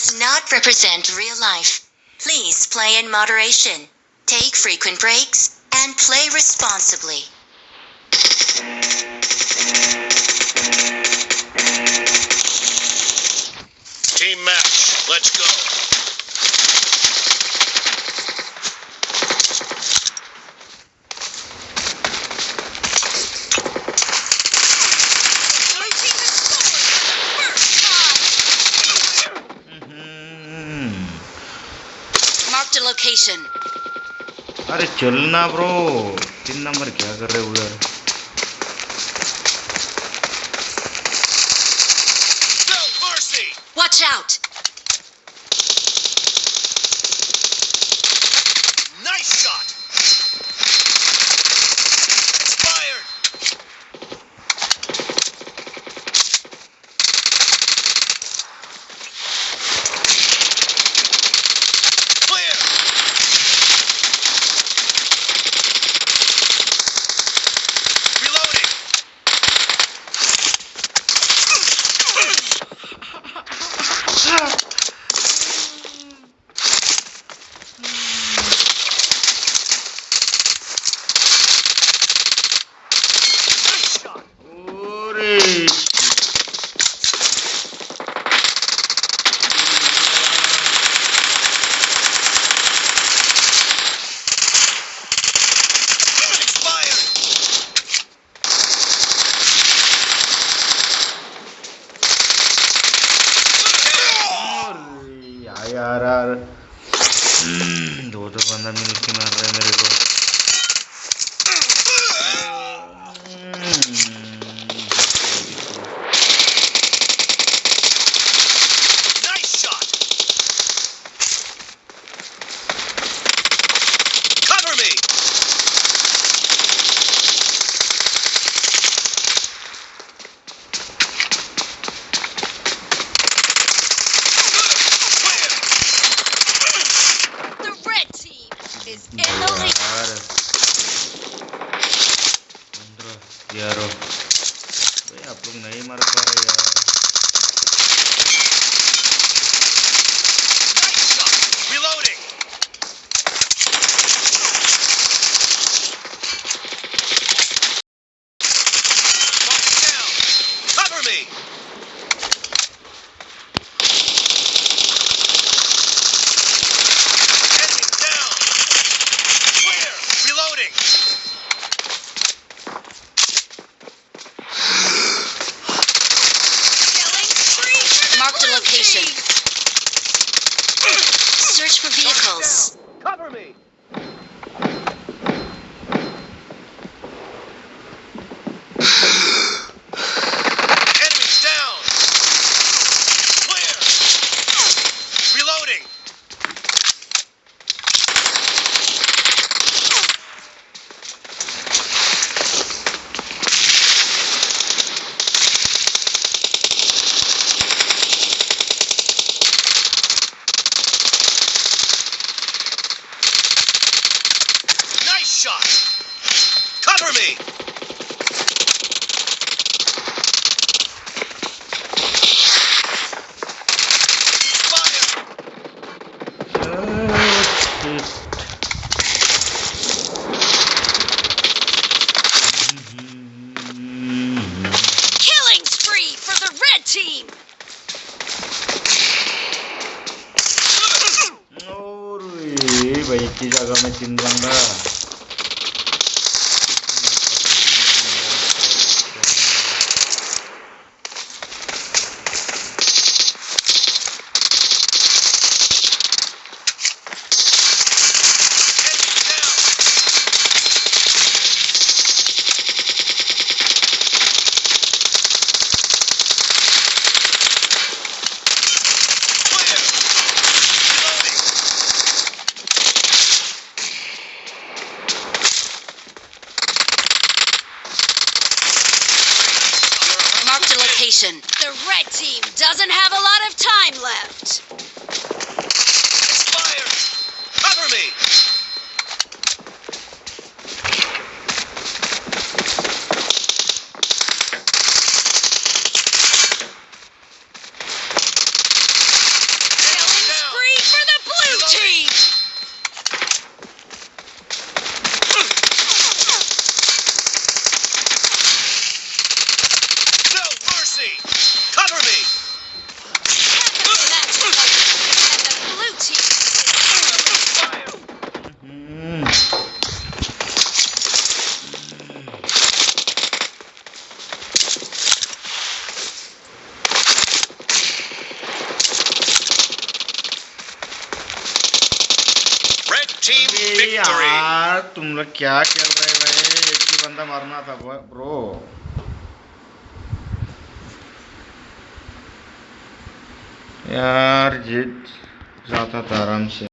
does not represent real life. Please play in moderation, take frequent breaks, and play responsibly. Team match, let's go. Marked a location. अरे चलना bro 3 number क्या कर रहे हो उधर Watch out! Nice shot! Expired! Clear! Reloading! Nice shot! ओरे Expired! यार दो बंदा मिल के मार रहा है मेरे को Nice shot! Cover me! Clear! The red team is in the lead. यार 15 11 भाई आप लोग नहीं मार पा रहे यार Nice shot! Reloading! Mark down! Cover me! Enemy down! Clear! Reloading! Marked a location. Search for vehicles. Cover me! Enemies down! Clear! Reloading! Nice shot! Cover me! Fire! Killing spree for the red team. और ये भाई की जगह में 3 बंदा Enemies down! Clear! Reloading! Marked a location. The red team doesn't have a lot of time left. Expired! Cover me! Team अरे victory. यार तुम लोग क्या खेल रहे हैं भाई? एक ही बंदा मारना था ब्रो. यार जीत जाता था आराम से.